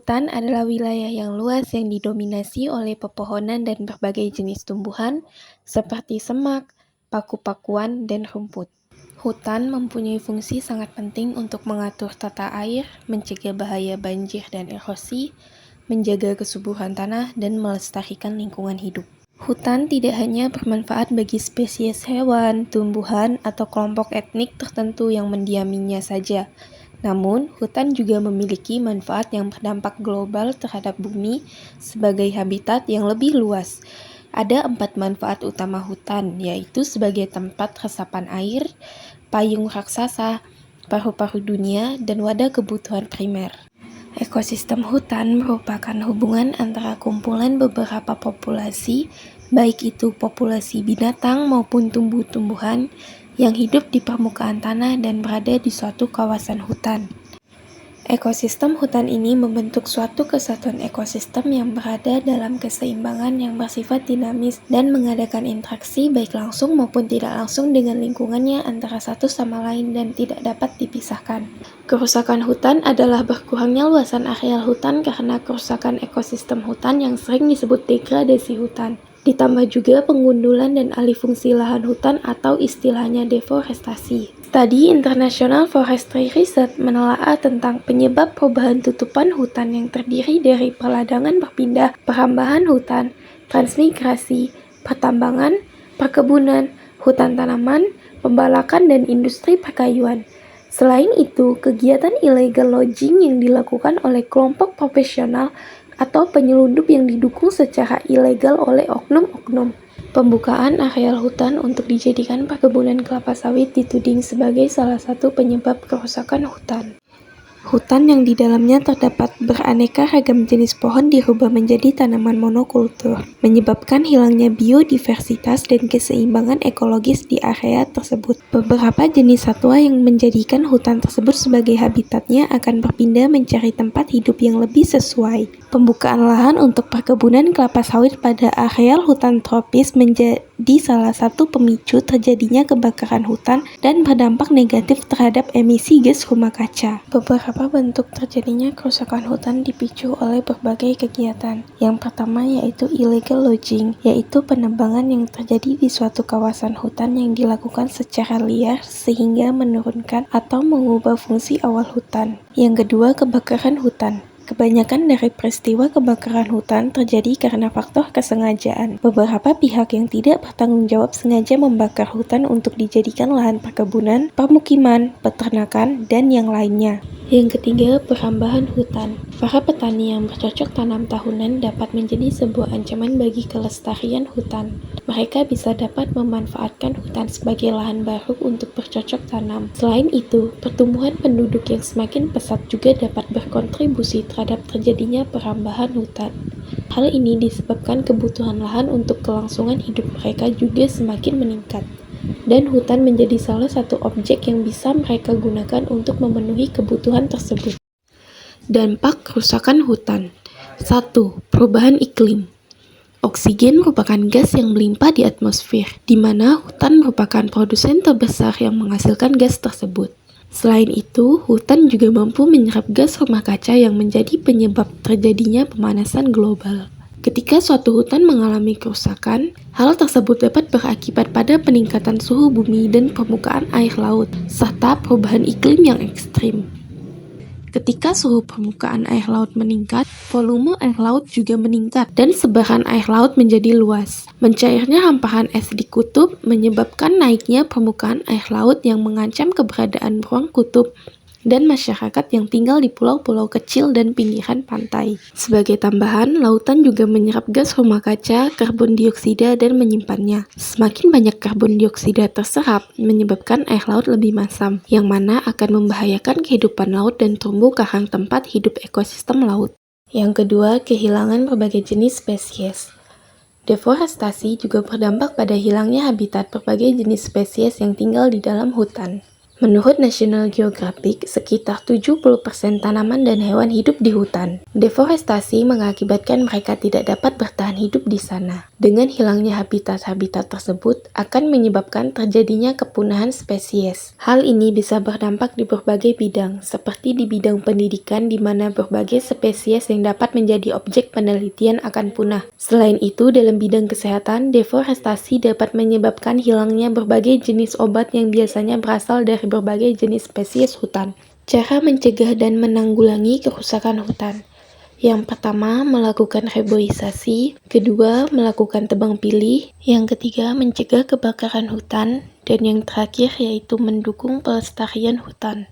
Hutan adalah wilayah yang luas yang didominasi oleh pepohonan dan berbagai jenis tumbuhan seperti semak, paku-pakuan, dan rumput. Hutan mempunyai fungsi sangat penting untuk mengatur tata air, mencegah bahaya banjir dan erosi, menjaga kesuburan tanah, dan melestarikan lingkungan hidup. Hutan tidak hanya bermanfaat bagi spesies hewan, tumbuhan, atau kelompok etnik tertentu yang mendiaminya saja. Namun, hutan juga memiliki manfaat yang berdampak global terhadap bumi sebagai habitat yang lebih luas. Ada 4 manfaat utama hutan, yaitu sebagai tempat resapan air, payung raksasa, paru-paru dunia, dan wadah kebutuhan primer. Ekosistem hutan merupakan hubungan antara kumpulan beberapa populasi, baik itu populasi binatang maupun tumbuh-tumbuhan, yang hidup di permukaan tanah dan berada di suatu kawasan hutan. Ekosistem hutan ini membentuk suatu kesatuan ekosistem yang berada dalam keseimbangan yang bersifat dinamis dan mengadakan interaksi baik langsung maupun tidak langsung dengan lingkungannya antara satu sama lain dan tidak dapat dipisahkan. Kerusakan hutan adalah berkurangnya luasan areal hutan karena kerusakan ekosistem hutan yang sering disebut degradasi hutan. Ditambah juga pengundulan dan alih fungsi lahan hutan atau istilahnya deforestasi. Studi International Forestry Research menelaah tentang penyebab perubahan tutupan hutan yang terdiri dari perladangan berpindah, perambahan hutan, transmigrasi, pertambangan, perkebunan, hutan tanaman, pembalakan, dan industri perkayuan. Selain itu, kegiatan illegal logging yang dilakukan oleh kelompok profesional atau penyelundup yang didukung secara ilegal oleh oknum-oknum. Pembukaan areal hutan untuk dijadikan perkebunan kelapa sawit dituding sebagai salah satu penyebab kerusakan hutan. Hutan yang di dalamnya terdapat beraneka ragam jenis pohon dirubah menjadi tanaman monokultur, menyebabkan hilangnya biodiversitas dan keseimbangan ekologis di area tersebut. Beberapa jenis satwa yang menjadikan hutan tersebut sebagai habitatnya akan berpindah mencari tempat hidup yang lebih sesuai. Pembukaan lahan untuk perkebunan kelapa sawit pada areal hutan tropis menjadi salah satu pemicu terjadinya kebakaran hutan dan berdampak negatif terhadap emisi gas rumah kaca. Beberapa bentuk terjadinya kerusakan hutan dipicu oleh berbagai kegiatan. Yang pertama yaitu illegal logging, yaitu penebangan yang terjadi di suatu kawasan hutan yang dilakukan secara liar sehingga menurunkan atau mengubah fungsi awal hutan. Yang kedua, kebakaran hutan. Kebanyakan dari peristiwa kebakaran hutan terjadi karena faktor kesengajaan. Beberapa pihak yang tidak bertanggung jawab sengaja membakar hutan untuk dijadikan lahan perkebunan, permukiman, peternakan, dan yang lainnya. Yang ketiga, perambahan hutan. Para petani yang bercocok tanam tahunan dapat menjadi sebuah ancaman bagi kelestarian hutan. Mereka bisa dapat memanfaatkan hutan sebagai lahan baru untuk bercocok tanam. Selain itu, pertumbuhan penduduk yang semakin pesat juga dapat berkontribusi terhadap terjadinya perambahan hutan. Hal ini disebabkan kebutuhan lahan untuk kelangsungan hidup mereka juga semakin meningkat. Dan hutan menjadi salah satu objek yang bisa mereka gunakan untuk memenuhi kebutuhan tersebut. Dampak kerusakan hutan. 1. Perubahan iklim. Oksigen merupakan gas yang melimpah di atmosfer, di mana hutan merupakan produsen terbesar yang menghasilkan gas tersebut. Selain itu, hutan juga mampu menyerap gas rumah kaca yang menjadi penyebab terjadinya pemanasan global. Ketika suatu hutan mengalami kerusakan, hal tersebut dapat berakibat pada peningkatan suhu bumi dan permukaan air laut, serta perubahan iklim yang ekstrim. Ketika suhu permukaan air laut meningkat, volume air laut juga meningkat dan sebaran air laut menjadi luas. Mencairnya hamparan es di kutub menyebabkan naiknya permukaan air laut yang mengancam keberadaan beruang kutub dan masyarakat yang tinggal di pulau-pulau kecil dan pinggiran pantai. Sebagai tambahan, lautan juga menyerap gas rumah kaca, karbon dioksida, dan menyimpannya. Semakin banyak karbon dioksida terserap, menyebabkan air laut lebih masam, yang mana akan membahayakan kehidupan laut dan terumbu karang tempat hidup ekosistem laut. Yang kedua, kehilangan berbagai jenis spesies. Deforestasi juga berdampak pada hilangnya habitat berbagai jenis spesies yang tinggal di dalam hutan. Menurut National Geographic, sekitar 70% tanaman dan hewan hidup di hutan. Deforestasi mengakibatkan mereka tidak dapat bertahan hidup di sana. Dengan hilangnya habitat-habitat tersebut, akan menyebabkan terjadinya kepunahan spesies. Hal ini bisa berdampak di berbagai bidang, seperti di bidang pendidikan di mana berbagai spesies yang dapat menjadi objek penelitian akan punah. Selain itu, dalam bidang kesehatan, deforestasi dapat menyebabkan hilangnya berbagai jenis obat yang biasanya berasal dari berbagai jenis spesies hutan. Cara mencegah dan menanggulangi kerusakan hutan. Yang pertama, melakukan reboisasi. Kedua, melakukan tebang pilih. Yang ketiga, mencegah kebakaran hutan. Dan yang terakhir yaitu mendukung pelestarian hutan.